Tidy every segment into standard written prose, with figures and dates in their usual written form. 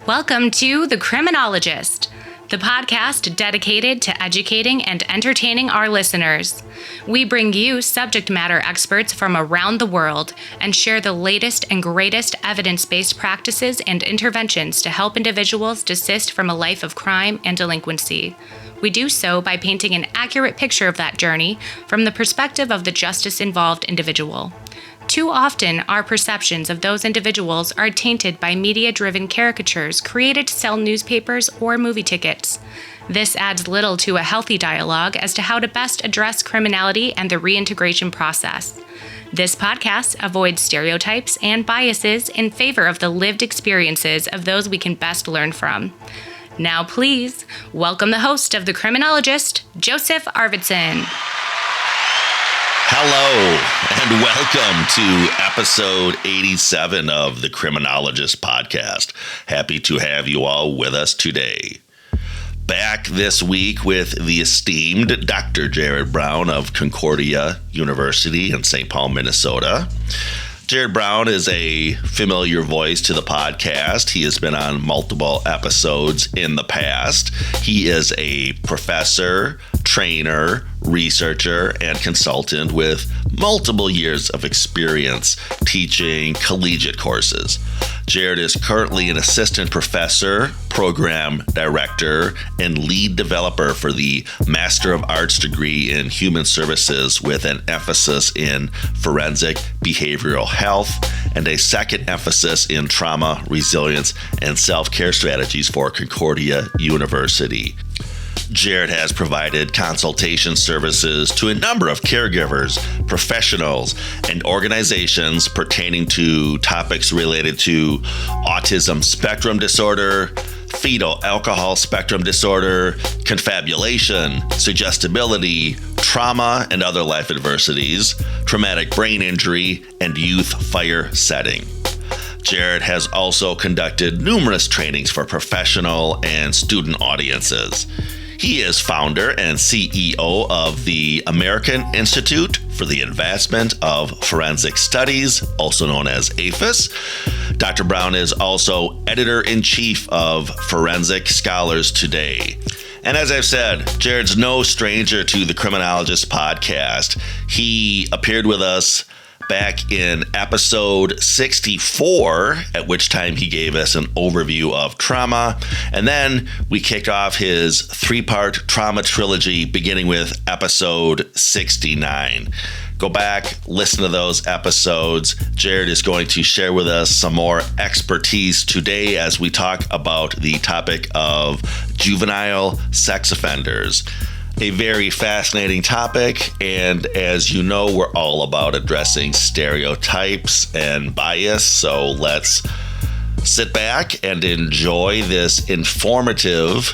Welcome to The Criminologist, the podcast dedicated to educating and entertaining our listeners. We bring you subject matter experts from around the world and share the latest and greatest evidence-based practices and interventions to help individuals desist from a life of crime and delinquency. We do so by painting an accurate picture of that journey from the perspective of the justice-involved individual. Too often, our perceptions of those individuals are tainted by media-driven caricatures created to sell newspapers or movie tickets. This adds little to a healthy dialogue as to how to best address criminality and the reintegration process. This podcast avoids stereotypes and biases in favor of the lived experiences of those we can best learn from. Now, please, welcome the host of The Criminologist, Joseph Arvidsson. Hello, and welcome to episode 87 of the Criminologist podcast. Happy to have you all with us today. Back this week with the esteemed Dr. Jerrod Brown of Concordia University in St. Paul, Minnesota. Jerrod Brown is a familiar voice to the podcast. He has been on multiple episodes in the past. He is a professor, trainer, researcher, and consultant with multiple years of experience teaching collegiate courses. Jerrod is currently an assistant professor, program director, and lead developer for the Master of Arts degree in Human Services with an emphasis in forensic behavioral health and a second emphasis in trauma, resilience, and self-care strategies for Concordia University. Jerrod has provided consultation services to a number of caregivers, professionals, and organizations pertaining to topics related to autism spectrum disorder, fetal alcohol spectrum disorder, confabulation, suggestibility, trauma and other life adversities, traumatic brain injury, and youth fire setting. Jerrod has also conducted numerous trainings for professional and student audiences. He is founder and CEO of the American Institute for the Advancement of Forensic Studies, also known as AFIS. Dr. Brown is also editor-in-chief of Forensic Scholars Today. And as I've said, Jerrod's no stranger to the Criminologist podcast. He appeared with us back in episode 64, at which time he gave us an overview of trauma. And then we kicked off his three-part trauma trilogy, beginning with episode 69. Go back, listen to those episodes. Jerrod is going to share with us some more expertise today as we talk about the topic of juvenile sex offenders. A very fascinating topic, and as you know, we're all about addressing stereotypes and bias, so let's sit back and enjoy this informative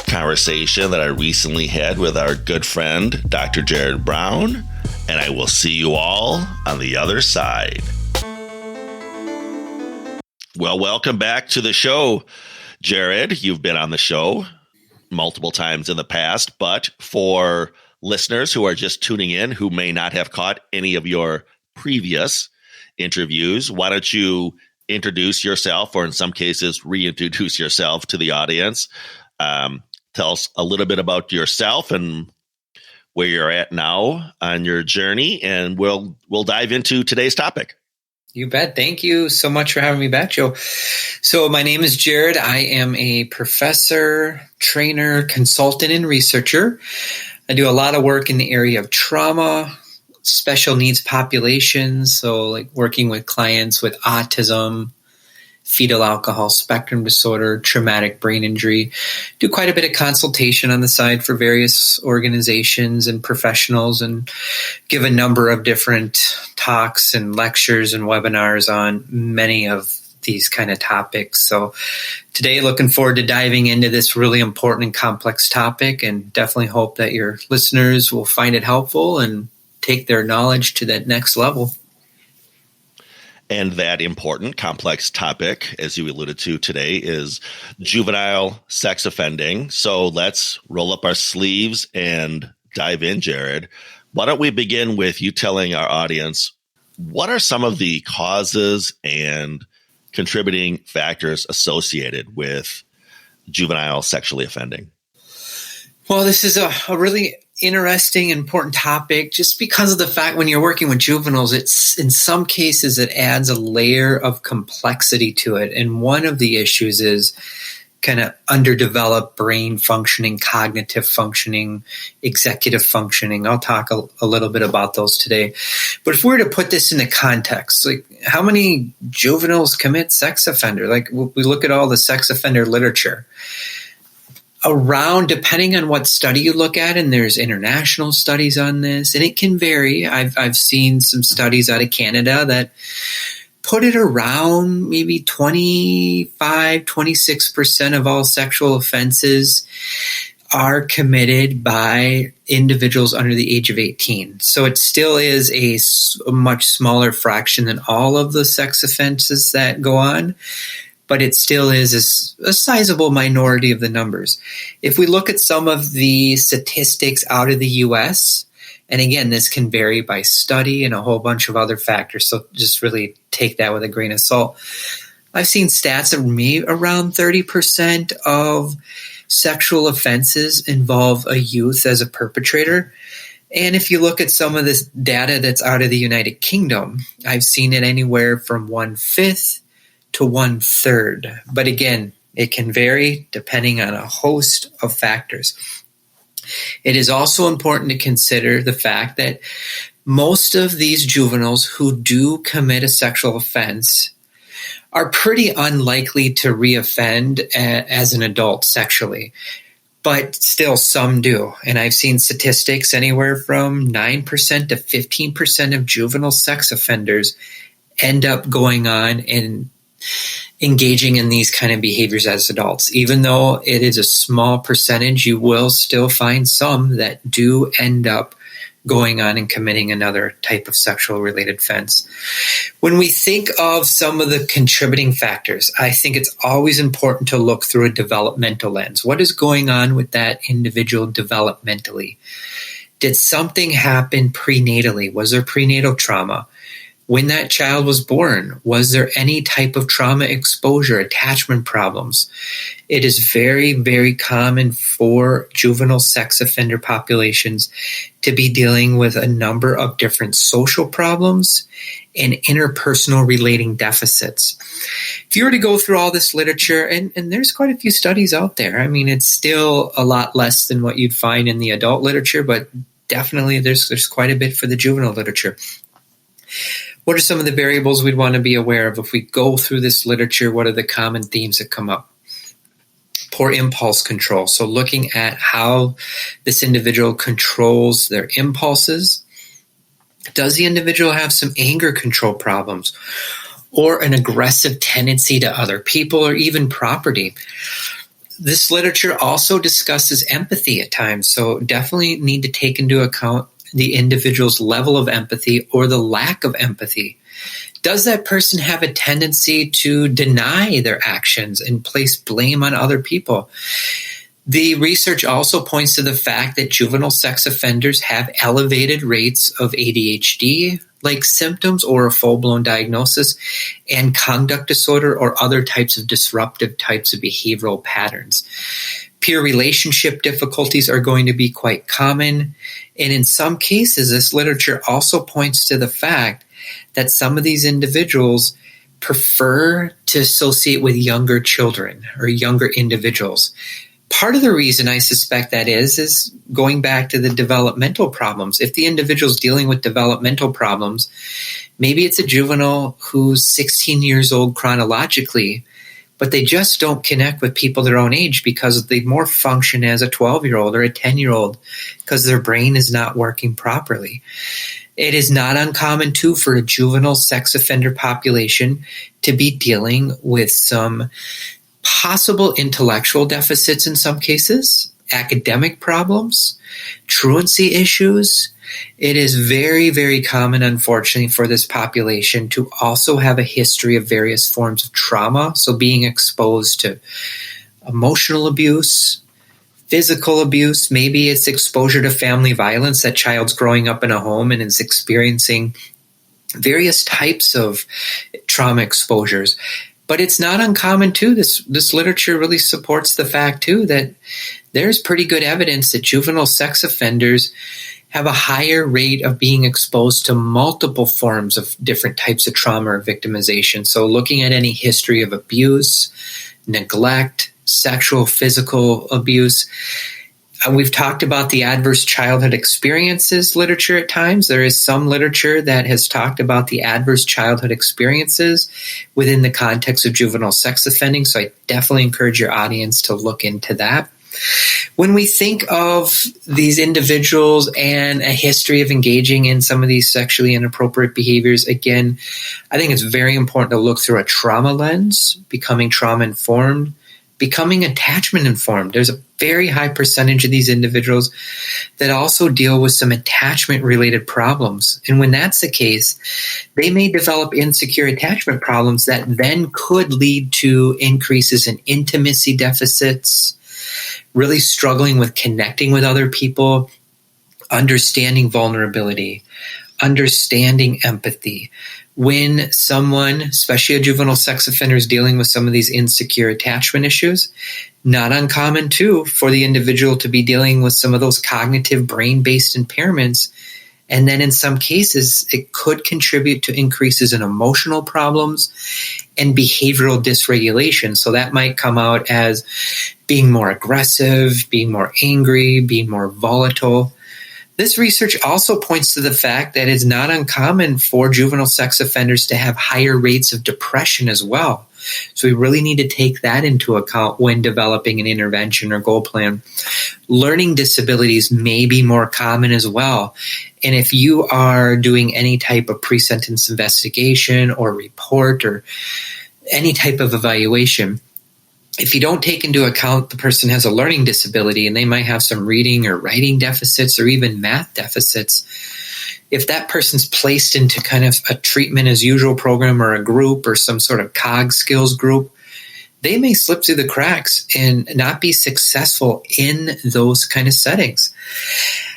conversation that I recently had with our good friend, Dr. Jerrod Brown, and I will see you all on the other side. Well, welcome back to the show, Jerrod. You've been on the show multiple times in the past, but for listeners who are just tuning in who may not have caught any of your previous interviews, why don't you introduce yourself, or in some cases reintroduce yourself to the audience? Tell us a little bit about yourself and where you're at now on your journey, and we'll dive into today's topic. You bet. Thank you so much for having me back, Joe. So my name is Jerrod. I am a professor, trainer, consultant, and researcher. I do a lot of work in the area of trauma, special needs populations, so like working with clients with autism, fetal alcohol spectrum disorder, traumatic brain injury. Do quite a bit of consultation on the side for various organizations and professionals, and give a number of different talks and lectures and webinars on many of these kind of topics. So today, looking forward to diving into this really important and complex topic, and definitely hope that your listeners will find it helpful and take their knowledge to that next level. And that important, complex topic, as you alluded to today, is juvenile sex offending. So let's roll up our sleeves and dive in, Jerrod. Why don't we begin with you telling our audience, what are some of the causes and contributing factors associated with juvenile sexually offending? Well, this is a really interesting, important topic just because of the fact when you're working with juveniles, it's in some cases it adds a layer of complexity to it. And one of the issues is kind of underdeveloped brain functioning, cognitive functioning, executive functioning. I'll talk a little bit about those today. But if we were to put this into context, like how many juveniles commit sex offender? Like we look at all the sex offender literature. Around, depending on what study you look at, and there's international studies on this, and it can vary. I've seen some studies out of Canada that put it around maybe 25, 26% of all sexual offenses are committed by individuals under the age of 18. So it still is a much smaller fraction than all of the sex offenses that go on, but it still is a sizable minority of the numbers. If we look at some of the statistics out of the U.S., and again, this can vary by study and a whole bunch of other factors, so just really take that with a grain of salt. I've seen stats of maybe around 30% of sexual offenses involve a youth as a perpetrator. And if you look at some of this data that's out of the United Kingdom, I've seen it anywhere from 1/5 to 1/3. But again, it can vary depending on a host of factors. It is also important to consider the fact that most of these juveniles who do commit a sexual offense are pretty unlikely to reoffend as an adult sexually. But still, some do. And I've seen statistics anywhere from 9% to 15% of juvenile sex offenders end up going on and engaging in these kind of behaviors as adults. Even though it is a small percentage, you will still find some that do end up going on and committing another type of sexual related offense. When we think of some of the contributing factors, I think it's always important to look through a developmental lens. What is going on with that individual developmentally? Did something happen prenatally? Was there prenatal trauma? When that child was born, was there any type of trauma exposure, attachment problems? It is very, very common for juvenile sex offender populations to be dealing with a number of different social problems and interpersonal relating deficits. If you were to go through all this literature, and there's quite a few studies out there, I mean, it's still a lot less than what you'd find in the adult literature, but definitely there's quite a bit for the juvenile literature. What are some of the variables we'd want to be aware of if we go through this literature? What are the common themes that come up? Poor impulse control. So looking at how this individual controls their impulses. Does the individual have some anger control problems or an aggressive tendency to other people or even property? This literature also discusses empathy at times, so definitely need to take into account the individual's level of empathy or the lack of empathy. Does that person have a tendency to deny their actions and place blame on other people? The research also points to the fact that juvenile sex offenders have elevated rates of ADHD-like symptoms or a full-blown diagnosis, and conduct disorder or other types of disruptive types of behavioral patterns. Peer relationship difficulties are going to be quite common. And in some cases, this literature also points to the fact that some of these individuals prefer to associate with younger children or younger individuals. Part of the reason I suspect that is going back to the developmental problems. If the individual is dealing with developmental problems, maybe it's a juvenile who's 16 years old chronologically, but they just don't connect with people their own age because they more function as a 12-year-old or a 10-year-old because their brain is not working properly. It is not uncommon, too, for a juvenile sex offender population to be dealing with some possible intellectual deficits in some cases, academic problems, truancy issues. It is very, very common, unfortunately, for this population to also have a history of various forms of trauma. So being exposed to emotional abuse, physical abuse, maybe it's exposure to family violence. That child's growing up in a home and is experiencing various types of trauma exposures. But it's not uncommon too. This literature really supports the fact too that there's pretty good evidence that juvenile sex offenders have a higher rate of being exposed to multiple forms of different types of trauma or victimization. So looking at any history of abuse, neglect, sexual, physical abuse. We've talked about the adverse childhood experiences literature at times. There is some literature that has talked about the adverse childhood experiences within the context of juvenile sex offending. So I definitely encourage your audience to look into that. When we think of these individuals and a history of engaging in some of these sexually inappropriate behaviors, again, I think it's very important to look through a trauma lens, becoming trauma-informed, becoming attachment-informed. There's a very high percentage of these individuals that also deal with some attachment-related problems. And when that's the case, they may develop insecure attachment problems that then could lead to increases in intimacy deficits, really struggling with connecting with other people, understanding vulnerability, understanding empathy. When someone, especially a juvenile sex offender, is dealing with some of these insecure attachment issues, not uncommon too for the individual to be dealing with some of those cognitive brain-based impairments. And then in some cases, it could contribute to increases in emotional problems and behavioral dysregulation. So that might come out as being more aggressive, being more angry, being more volatile. This research also points to the fact that it's not uncommon for juvenile sex offenders to have higher rates of depression as well. So we really need to take that into account when developing an intervention or goal plan. Learning disabilities may be more common as well. And if you are doing any type of pre-sentence investigation or report or any type of evaluation, if you don't take into account the person has a learning disability and they might have some reading or writing deficits or even math deficits, if that person's placed into kind of a treatment as usual program or a group or some sort of COG skills group, they may slip through the cracks and not be successful in those kind of settings.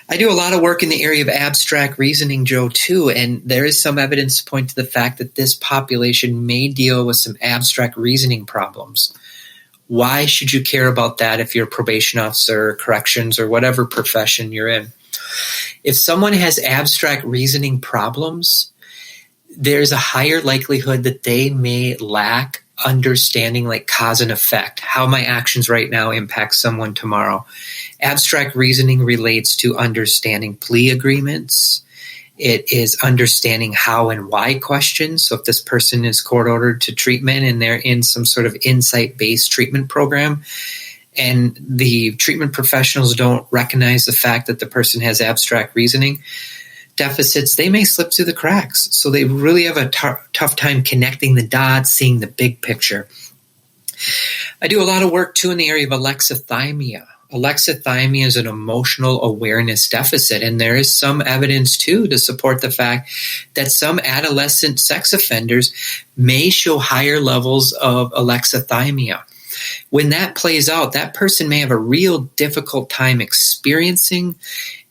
I do a lot of work in the area of abstract reasoning, Joe, too, and there is some evidence to point to the fact that this population may deal with some abstract reasoning problems. Why should you care about that if you're a probation officer or corrections or whatever profession you're in? If someone has abstract reasoning problems, there's a higher likelihood that they may lack understanding like cause and effect, how my actions right now impact someone tomorrow. Abstract reasoning relates to understanding plea agreements. It is understanding how and why questions. So if this person is court-ordered to treatment and they're in some sort of insight-based treatment program, and the treatment professionals don't recognize the fact that the person has abstract reasoning deficits, they may slip through the cracks. So they really have a tough time connecting the dots, seeing the big picture. I do a lot of work, too, in the area of alexithymia. Alexithymia is an emotional awareness deficit, and there is some evidence, too, to support the fact that some adolescent sex offenders may show higher levels of alexithymia. When that plays out, that person may have a real difficult time experiencing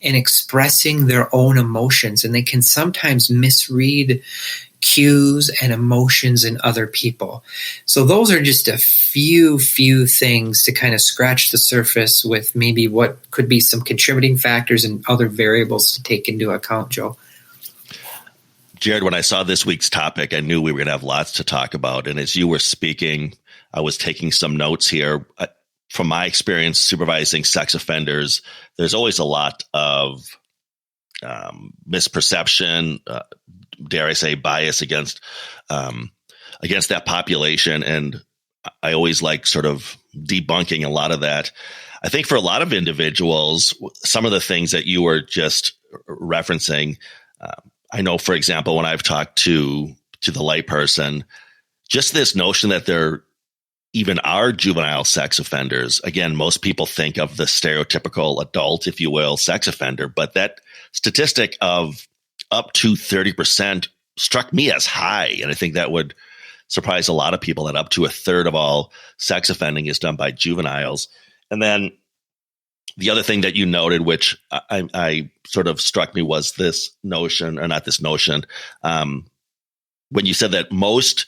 and expressing their own emotions, and they can sometimes misread cues and emotions in other people. So those are just a few things to kind of scratch the surface with maybe what could be some contributing factors and other variables to take into account, Joe. Jerrod, when I saw this week's topic, I knew we were going to have lots to talk about. And as you were speaking, I was taking some notes here. From my experience supervising sex offenders, there's always a lot of misperception, dare I say, bias against that population. And I always like sort of debunking a lot of that. I think for a lot of individuals, some of the things that you were just referencing, I know, for example, when I've talked to the layperson, just this notion that there even are juvenile sex offenders. Again, most people think of the stereotypical adult, if you will, sex offender, but that statistic of up to 30% struck me as high. And I think that would surprise a lot of people, that up to a third of all sex offending is done by juveniles. And then the other thing that you noted, which I sort of struck me, was this notion, or not this notion, when you said that most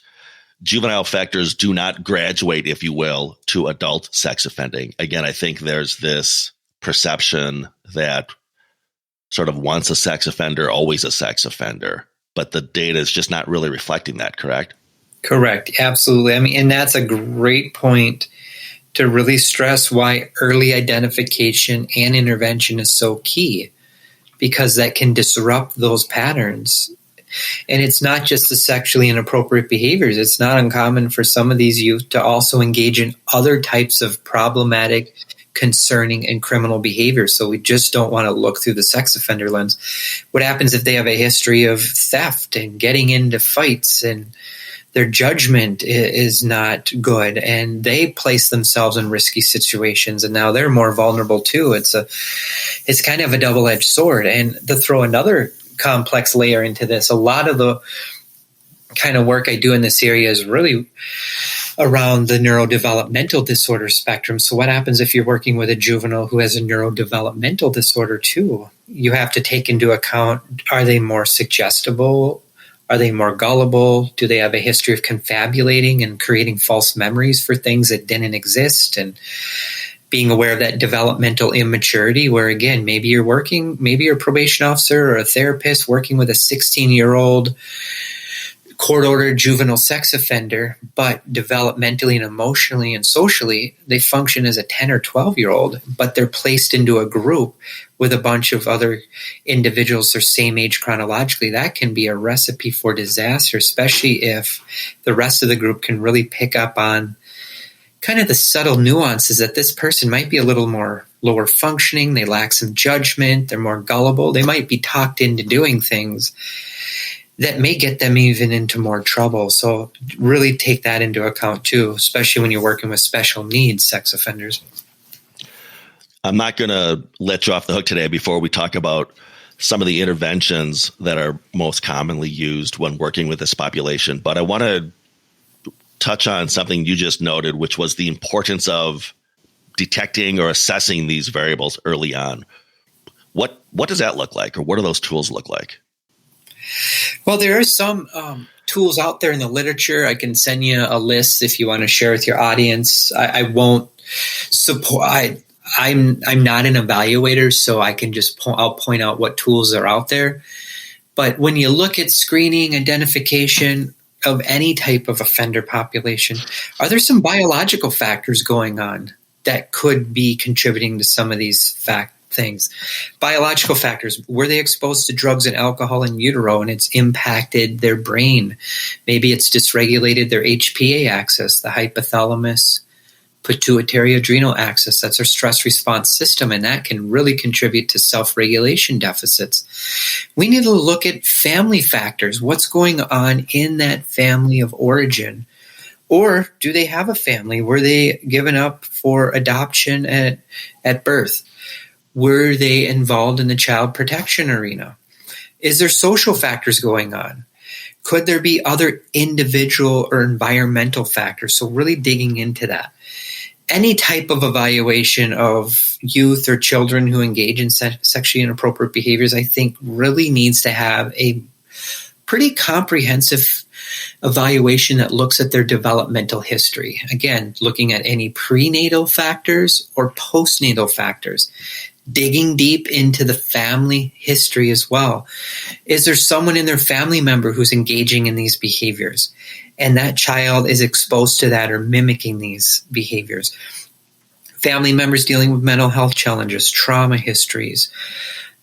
juvenile offenders do not graduate, if you will, to adult sex offending. Again, I think there's this perception that sort of once a sex offender, always a sex offender, but the data is just not really reflecting that, correct? Correct. Absolutely. I mean, and that's a great point to really stress why early identification and intervention is so key, because that can disrupt those patterns. And it's not just the sexually inappropriate behaviors. It's not uncommon for some of these youth to also engage in other types of problematic, concerning, and criminal behavior. So we just don't want to look through the sex offender lens. What happens if they have a history of theft and getting into fights, and their judgment is not good, and they place themselves in risky situations, and now they're more vulnerable too? It's kind of a double-edged sword. And to throw another complex layer into this, a lot of the kind of work I do in this area is really around the neurodevelopmental disorder spectrum. So what happens if you're working with a juvenile who has a neurodevelopmental disorder too? You have to take into account, are they more suggestible? Are they more gullible? Do they have a history of confabulating and creating false memories for things that didn't exist? And being aware of that developmental immaturity, where again, maybe you're a probation officer or a therapist working with a 16-year-old court-ordered juvenile sex offender, but developmentally and emotionally and socially, they function as a 10 or 12-year-old, but they're placed into a group with a bunch of other individuals their same age chronologically. That can be a recipe for disaster, especially if the rest of the group can really pick up on kind of the subtle nuances that this person might be a little more lower functioning, they lack some judgment, they're more gullible, they might be talked into doing things that may get them even into more trouble. So really take that into account too, especially when you're working with special needs sex offenders. I'm not going to let you off the hook today before we talk about some of the interventions that are most commonly used when working with this population, but I want to touch on something you just noted, which was the importance of detecting or assessing these variables early on. What does that look like, or what do those tools look like? Well, there are some tools out there in the literature. I can send you a list if you want to share with your audience. I won't support. I'm not an evaluator, so I can just I'll point out what tools are out there. But when you look at screening, identification of any type of offender population, are there some biological factors going on that could be contributing to some of these things? Biological factors: were they exposed to drugs and alcohol in utero and it's impacted their brain? Maybe it's dysregulated their HPA axis, the hypothalamus pituitary adrenal axis. That's our stress response system, and that can really contribute to self-regulation deficits. We need to look at family factors. What's going on in that family of origin? Or do they have a family? Were they given up for adoption at birth? Were they involved in the child protection arena? Is there social factors going on? Could there be other individual or environmental factors? So really digging into that. Any type of evaluation of youth or children who engage in sexually inappropriate behaviors, I think, really needs to have a pretty comprehensive evaluation that looks at their developmental history. Again, looking at any prenatal factors or postnatal factors. Digging deep into the family history as well. Is there someone in their family member who's engaging in these behaviors, and that child is exposed to that or mimicking these behaviors? Family members dealing with mental health challenges, trauma histories,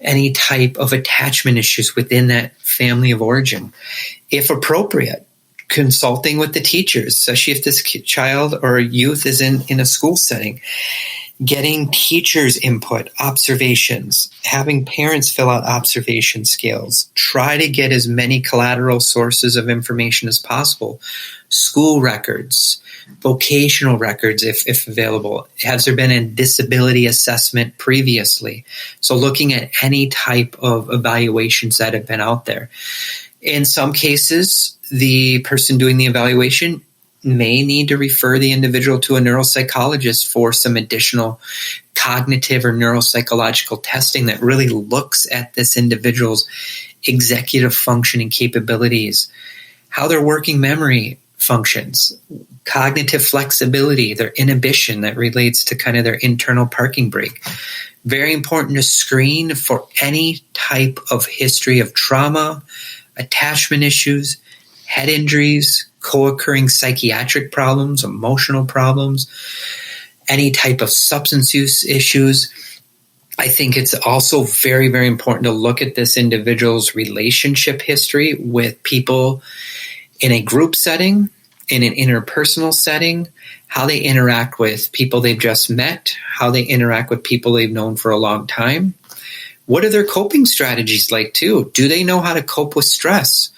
any type of attachment issues within that family of origin. If appropriate, consulting with the teachers, especially if this child or youth is in a school setting. Getting teachers' input, observations, having parents fill out observation scales. Try to get as many collateral sources of information as possible. School records, vocational records if available. Has there been a disability assessment previously? So looking at any type of evaluations that have been out there. In some cases, the person doing the evaluation may need to refer the individual to a neuropsychologist for some additional cognitive or neuropsychological testing that really looks at this individual's executive functioning capabilities, how their working memory functions, cognitive flexibility, their inhibition that relates to kind of their internal parking brake. Very important to screen for any type of history of trauma, attachment issues, head injuries, co-occurring psychiatric problems, emotional problems, any type of substance use issues. I think it's also very, very important to look at this individual's relationship history with people in a group setting, in an interpersonal setting, how they interact with people they've just met, how they interact with people they've known for a long time. What are their coping strategies like too? Do they know how to cope with stress?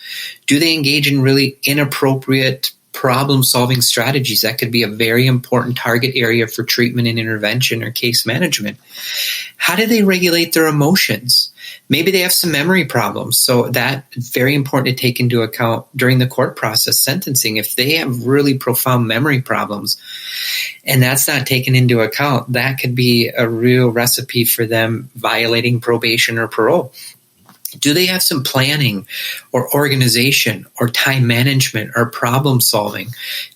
Do they engage in really inappropriate problem-solving strategies? That could be a very important target area for treatment and intervention or case management. How do they regulate their emotions? Maybe they have some memory problems, so that's very important to take into account during the court process sentencing. If they have really profound memory problems and that's not taken into account, that could be a real recipe for them violating probation or parole. Do they have some planning or organization or time management or problem solving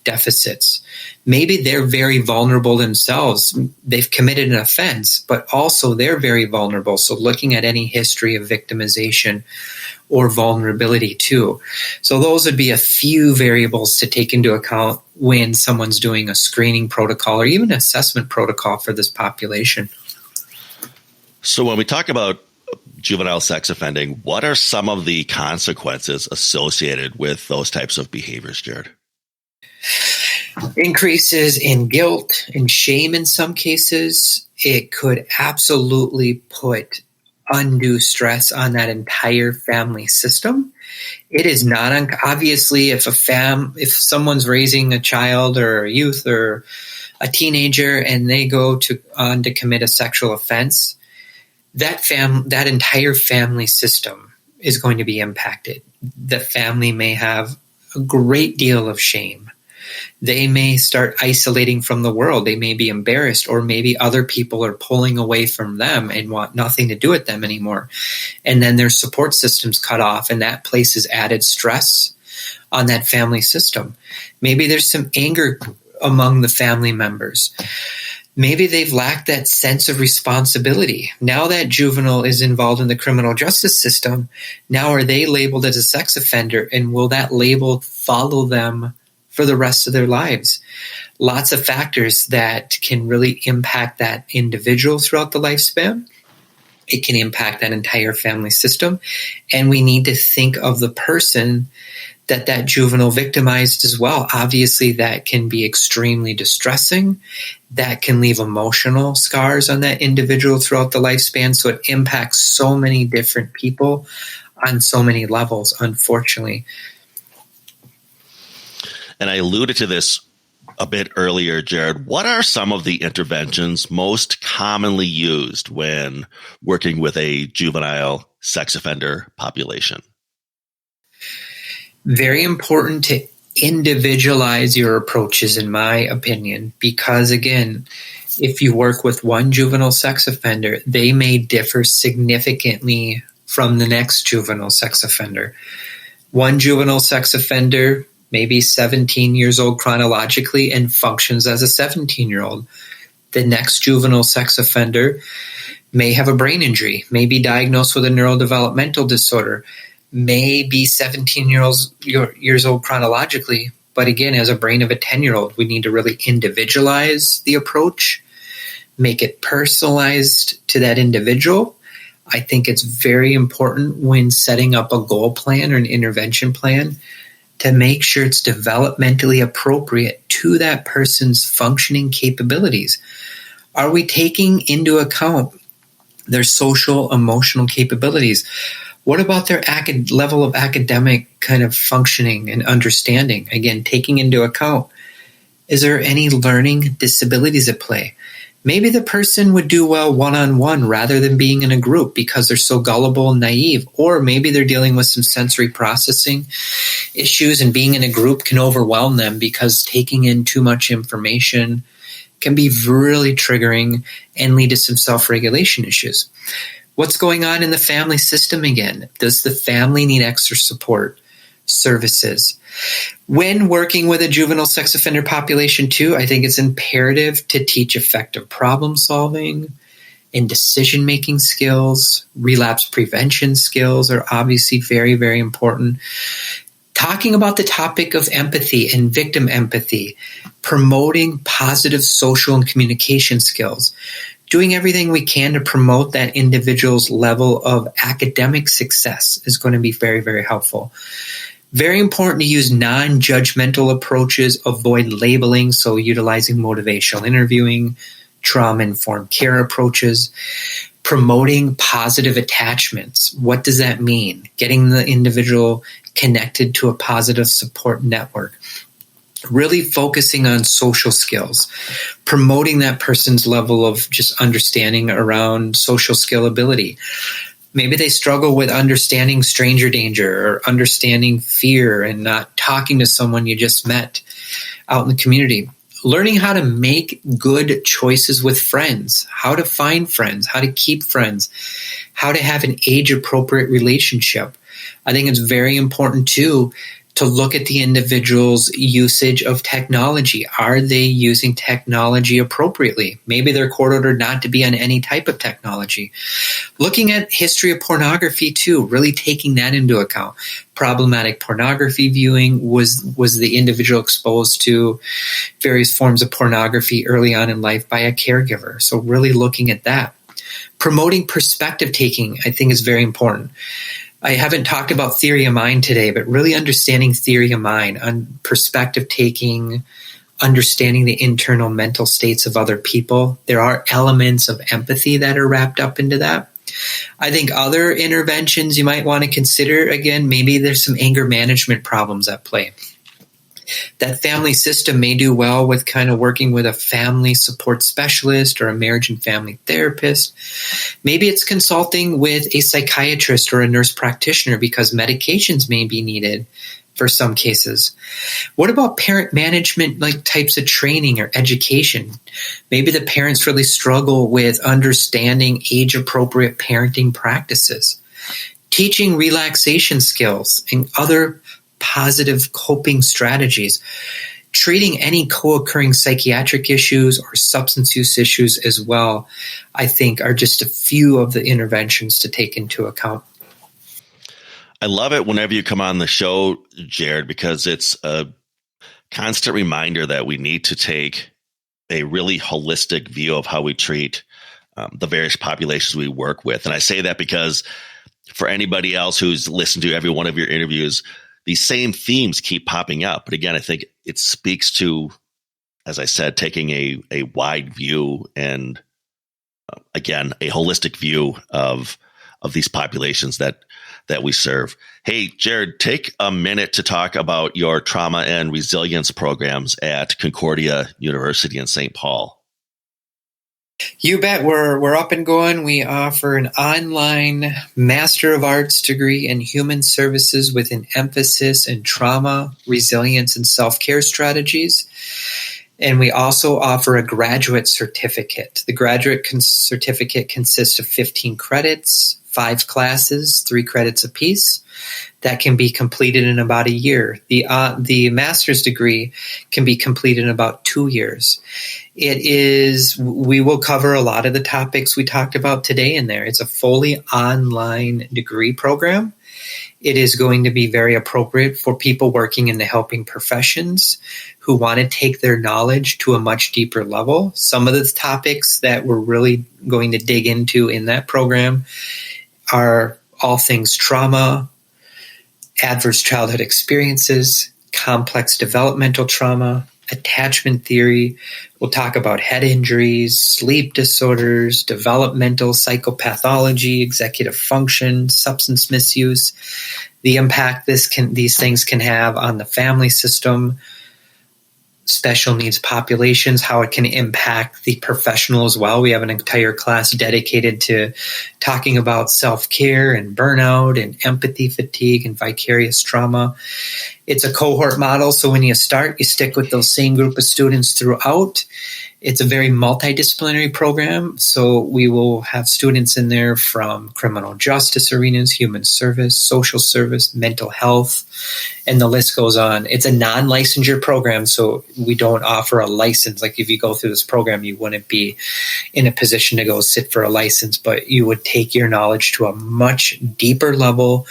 deficits? Maybe they're very vulnerable themselves. They've committed an offense, but also they're very vulnerable. So looking at any history of victimization or vulnerability too. So those would be a few variables to take into account when someone's doing a screening protocol or even assessment protocol for this population. So when we talk about juvenile sex offending, what are some of the consequences associated with those types of behaviors, Jerrod? Increases in guilt and shame in some cases. It could absolutely put undue stress on that entire family system. It is not obviously if someone's raising a child or a youth or a teenager and they go on to commit a sexual offense, that entire family system is going to be impacted. The family may have a great deal of shame. They may start isolating from the world. They may be embarrassed, or maybe other people are pulling away from them and want nothing to do with them anymore. And then their support system's cut off, and that places added stress on that family system. Maybe there's some anger among the family members. Maybe they've lacked that sense of responsibility. Now that juvenile is involved in the criminal justice system, now are they labeled as a sex offender, and will that label follow them for the rest of their lives? Lots of factors that can really impact that individual throughout the lifespan. It can impact that entire family system. And we need to think of the person that juvenile victimized as well. Obviously, that can be extremely distressing. That can leave emotional scars on that individual throughout the lifespan. So it impacts so many different people on so many levels, unfortunately. And I alluded to this a bit earlier, Jerrod. What are some of the interventions most commonly used when working with a juvenile sex offender population? Very important to individualize your approaches, in my opinion, because again, if you work with one juvenile sex offender, they may differ significantly from the next juvenile sex offender. One juvenile sex offender may be 17 years old chronologically and functions as a 17-year-old. The next juvenile sex offender may have a brain injury, may be diagnosed with a neurodevelopmental disorder, may be 17 years old chronologically, but again, has a brain of a 10-year-old. We need to really individualize the approach, make it personalized to that individual. I think it's very important when setting up a goal plan or an intervention plan to make sure it's developmentally appropriate to that person's functioning capabilities. Are we taking into account their social, emotional capabilities? What about their level of academic kind of functioning and understanding? Again, taking into account, is there any learning disabilities at play? Maybe the person would do well one-on-one rather than being in a group because they're so gullible and naive. Or maybe they're dealing with some sensory processing issues, and being in a group can overwhelm them because taking in too much information can be really triggering and lead to some self-regulation issues. What's going on in the family system again? Does the family need extra support, services? When working with a juvenile sex offender population too, I think it's imperative to teach effective problem solving and decision-making skills. Relapse prevention skills are obviously very, very important. Talking about the topic of empathy and victim empathy, promoting positive social and communication skills, doing everything we can to promote that individual's level of academic success is going to be very, very helpful. Very important to use non-judgmental approaches, avoid labeling, so utilizing motivational interviewing, trauma-informed care approaches, promoting positive attachments. What does that mean? Getting the individual connected to a positive support network. Really focusing on social skills, promoting that person's level of just understanding around social skill ability. Maybe they struggle with understanding stranger danger or understanding fear and not talking to someone you just met out in the community. Learning how to make good choices with friends, how to find friends, how to keep friends, how to have an age-appropriate relationship. I think it's very important, too, to look at the individual's usage of technology. Are they using technology appropriately? Maybe they're court-ordered not to be on any type of technology. Looking at history of pornography, too, really taking that into account. Problematic pornography viewing. Was the individual exposed to various forms of pornography early on in life by a caregiver? So really looking at that. Promoting perspective taking, I think, is very important. I haven't talked about theory of mind today, but really understanding theory of mind, on perspective taking, understanding the internal mental states of other people. There are elements of empathy that are wrapped up into that. I think other interventions you might want to consider, again, maybe there's some anger management problems at play. That family system may do well with kind of working with a family support specialist or a marriage and family therapist. Maybe it's consulting with a psychiatrist or a nurse practitioner because medications may be needed for some cases. What about parent management, like types of training or education? Maybe the parents really struggle with understanding age-appropriate parenting practices. Teaching relaxation skills and other positive coping strategies, treating any co-occurring psychiatric issues or substance use issues as well, I think are just a few of the interventions to take into account. I love it whenever you come on the show, Jerrod, because it's a constant reminder that we need to take a really holistic view of how we treat the various populations we work with. And I say that because for anybody else who's listened to every one of your interviews, these same themes keep popping up. But again, I think it speaks to, as I said, taking a wide view and, again, a holistic view of these populations that we serve. Hey, Jerrod, take a minute to talk about your trauma and resilience programs at Concordia University in St. Paul. You bet. We're up and going. We offer an online Master of Arts degree in Human Services with an emphasis in trauma, resilience, and self-care strategies. And we also offer a graduate certificate. The graduate certificate consists of 15 credits, 5 classes, 3 credits apiece. That can be completed in about a year. The master's degree can be completed in about 2 years. We will cover a lot of the topics we talked about today in there. It's a fully online degree program. It is going to be very appropriate for people working in the helping professions who want to take their knowledge to a much deeper level. Some of the topics that we're really going to dig into in that program are all things trauma, adverse childhood experiences, complex developmental trauma, attachment theory. We'll talk about head injuries, sleep disorders, developmental psychopathology, executive function, substance misuse, the impact these things can have on the family system, special needs populations, how it can impact the professional as well. We have an entire class dedicated to talking about self-care and burnout and empathy fatigue and vicarious trauma. It's a cohort model, so when you start, you stick with those same group of students throughout. It's a very multidisciplinary program, so we will have students in there from criminal justice arenas, human service, social service, mental health, and the list goes on. It's a non-licensure program, so we don't offer a license. Like if you go through this program, you wouldn't be in a position to go sit for a license, but you would take your knowledge to a much deeper level,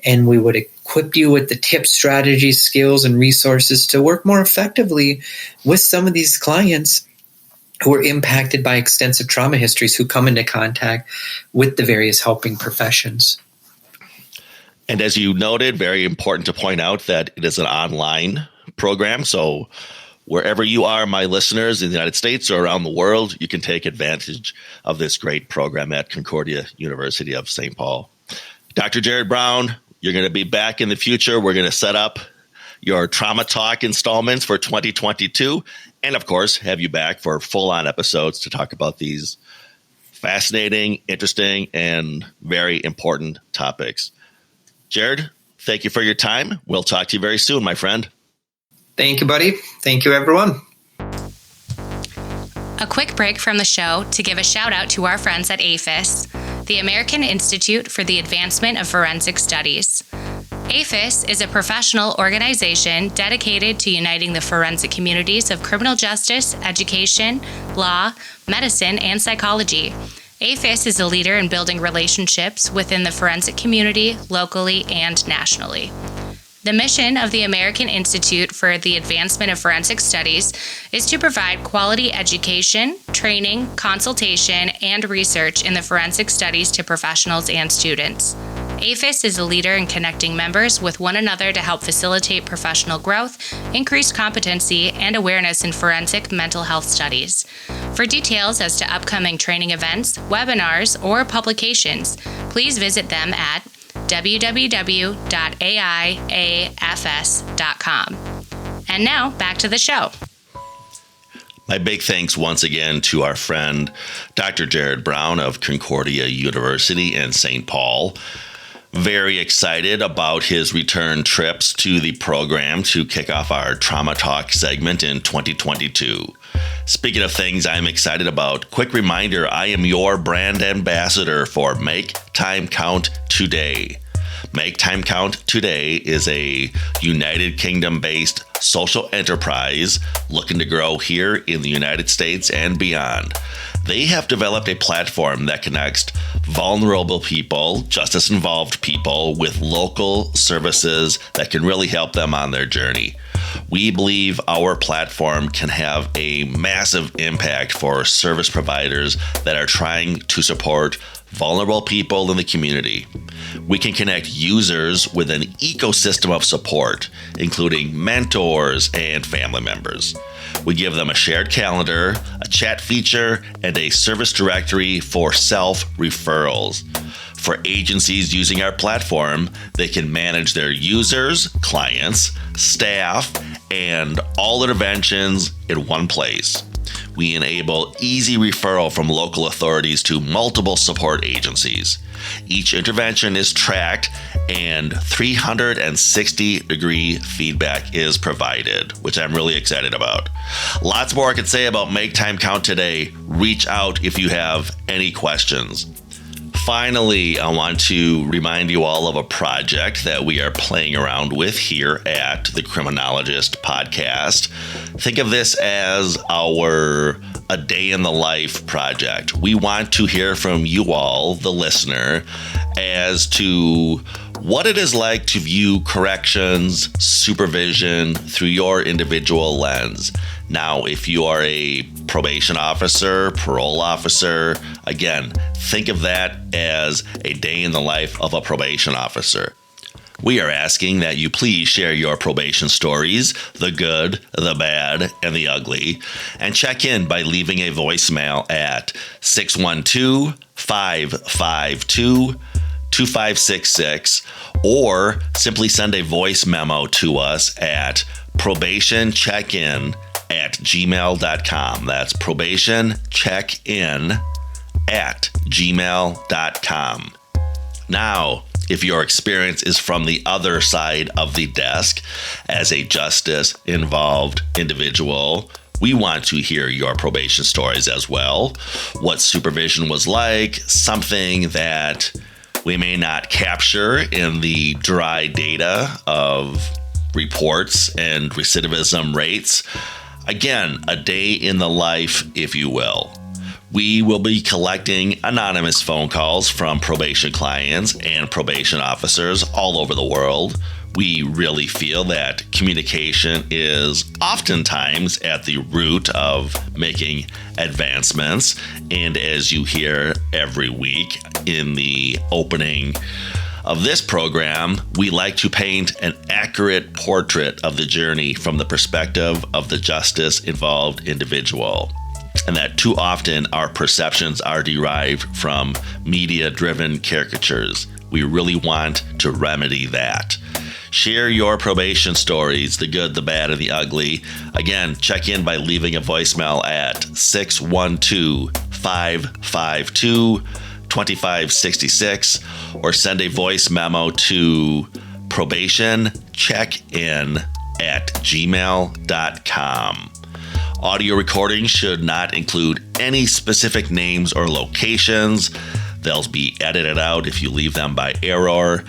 and we would equip you with the tips, strategies, skills, and resources to work more effectively with some of these clients who are impacted by extensive trauma histories, who come into contact with the various helping professions. And as you noted, very important to point out that it is an online program. So wherever you are, my listeners in the United States or around the world, you can take advantage of this great program at Concordia University of St. Paul. Dr. Jerrod Brown, you're going to be back in the future. We're going to set up your Trauma Talk installments for 2022. And of course, have you back for full-on episodes to talk about these fascinating, interesting, and very important topics. Jerrod, thank you for your time. We'll talk to you very soon, my friend. Thank you, buddy. Thank you, everyone. A quick break from the show to give a shout out to our friends at APHIS, the American Institute for the Advancement of Forensic Studies. APHIS is a professional organization dedicated to uniting the forensic communities of criminal justice, education, law, medicine, and psychology. APHIS is a leader in building relationships within the forensic community, locally and nationally. The mission of the American Institute for the Advancement of Forensic Studies is to provide quality education, training, consultation, and research in the forensic studies to professionals and students. APHIS is a leader in connecting members with one another to help facilitate professional growth, increase competency, and awareness in forensic mental health studies. For details as to upcoming training events, webinars, or publications, please visit them at www.aiafs.com. And now, back to the show. My big thanks once again to our friend, Dr. Jerrod Brown of Concordia University in St. Paul. Very excited about his return trips to the program to kick off our Trauma Talk segment in 2022. Speaking of things I'm excited about, quick reminder, I am your brand ambassador for Make Time Count Today. Make Time Count Today is a United Kingdom-based social enterprise looking to grow here in the United States and beyond. They have developed a platform that connects vulnerable people, justice-involved people, with local services that can really help them on their journey. We believe our platform can have a massive impact for service providers that are trying to support vulnerable people in the community. We can connect users with an ecosystem of support, including mentors and family members. We give them a shared calendar, a chat feature, and a service directory for self-referrals. For agencies using our platform, they can manage their users, clients, staff, and all interventions in one place. We enable easy referral from local authorities to multiple support agencies. Each intervention is tracked and 360-degree feedback is provided, which I'm really excited about. Lots more I could say about Make Time Count Today. Reach out if you have any questions. Finally, I want to remind you all of a project that we are playing around with here at the Criminologist podcast. Think of this as our A Day in the Life project. We want to hear from you all, the listener, as to what it is like to view corrections, supervision through your individual lens. Now, if you are a probation officer, parole officer, again, think of that as a day in the life of a probation officer. We are asking that you please share your probation stories, the good, the bad, and the ugly, and check in by leaving a voicemail at 612-552-2566, or simply send a voice memo to us at probationcheckin@gmail.com. That's probationcheckin@gmail.com. Now, If your experience is from the other side of the desk as a justice-involved individual, we want to hear your probation stories as well. What supervision was like, something that we may not capture in the dry data of reports and recidivism rates. Again, a day in the life, if you will. We will be collecting anonymous phone calls from probation clients and probation officers all over the world. We really feel that communication is oftentimes at the root of making advancements. And as you hear every week in the opening of this program, we like to paint an accurate portrait of the journey from the perspective of the justice-involved individual. And that too often our perceptions are derived from media-driven caricatures. We really want to remedy that. Share your probation stories, the good, the bad, and the ugly. Again, check in by leaving a voicemail at 612-552-2566 or send a voice memo to probationcheckin@gmail.com. Audio recordings should not include any specific names or locations. They'll be edited out if you leave them by error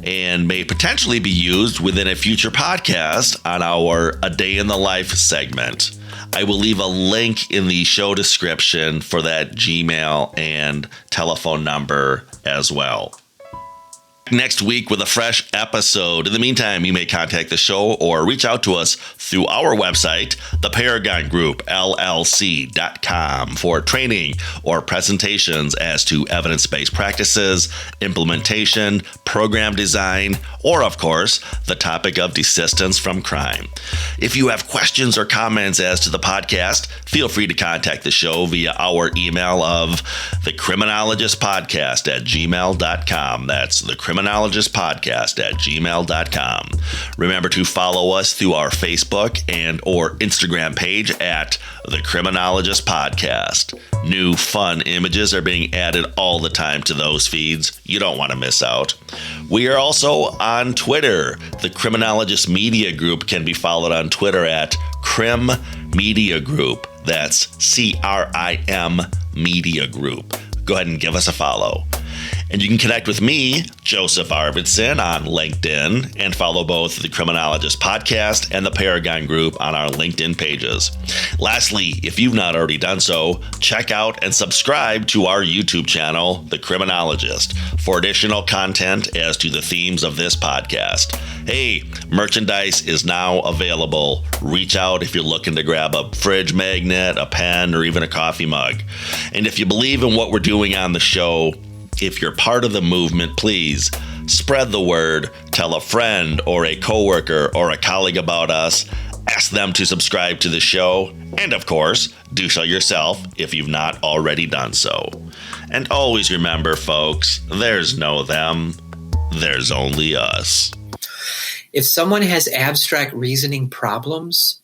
and may potentially be used within a future podcast on our A Day in the Life segment. I will leave a link in the show description for that Gmail and telephone number as well. Next week with a fresh episode. In the meantime, you may contact the show or reach out to us through our website, theparagongroup.llc.com, for training or presentations as to evidence-based practices, implementation, program design, or, of course, the topic of desistance from crime. If you have questions or comments as to the podcast, feel free to contact the show via our email of thecriminologistpodcast@gmail.com. That's thecriminologistpodcast@gmail.com. Remember to follow us through our Facebook and or Instagram page at The Criminologist Podcast. New fun images are being added all the time to those feeds. You don't want to miss out. We are also on Twitter. The Criminologist Media Group can be followed on Twitter at Crim Media Group. That's CRIM Media Group. Go ahead and give us a follow. And you can connect with me, Joseph Arvidsson, on LinkedIn and follow both the Criminologist Podcast and the Paragon Group on our LinkedIn pages. Lastly, if you've not already done so, check out and subscribe to our YouTube channel, The Criminologist, for additional content as to the themes of this podcast. Hey, merchandise is now available. Reach out if you're looking to grab a fridge magnet, a pen, or even a coffee mug. And if you believe in what we're doing on the show, if you're part of the movement, please spread the word, tell a friend or a coworker or a colleague about us, ask them to subscribe to the show, and of course, do so yourself if you've not already done so. And always remember, folks, there's no them, there's only us. If someone has abstract reasoning problems,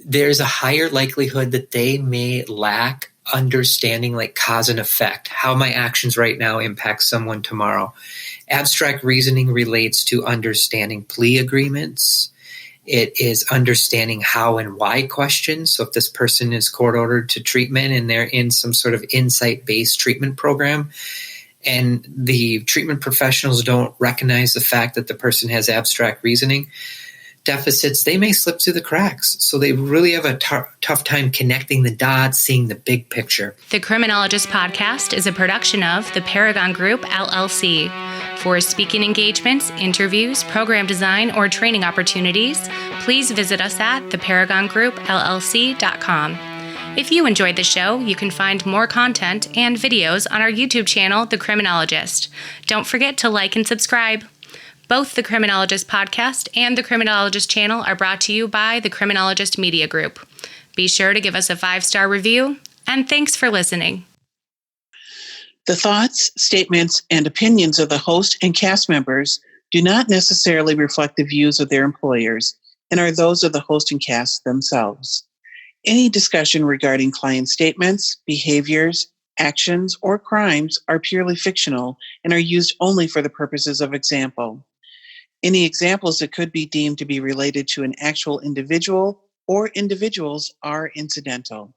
there's a higher likelihood that they may lack understanding like cause and effect, how my actions right now impact someone tomorrow. Abstract reasoning relates to understanding plea agreements. It is understanding how and why questions. So if this person is court ordered to treatment and they're in some sort of insight-based treatment program, and the treatment professionals don't recognize the fact that the person has abstract reasoning deficits, they may slip through the cracks. So they really have a tough time connecting the dots, seeing the big picture. The Criminologist Podcast is a production of the Paragon Group, LLC. For speaking engagements, interviews, program design, or training opportunities, please visit us at theparagongroup.llc.com. If you enjoyed the show, you can find more content and videos on our YouTube channel, The Criminologist. Don't forget to like and subscribe. Both the Criminologist Podcast and the Criminologist channel are brought to you by the Criminologist Media Group. Be sure to give us a 5-star review, and thanks for listening. The thoughts, statements, and opinions of the host and cast members do not necessarily reflect the views of their employers and are those of the host and cast themselves. Any discussion regarding client statements, behaviors, Actions or crimes are purely fictional and are used only for the purposes of example. Any examples that could be deemed to be related to an actual individual or individuals are incidental.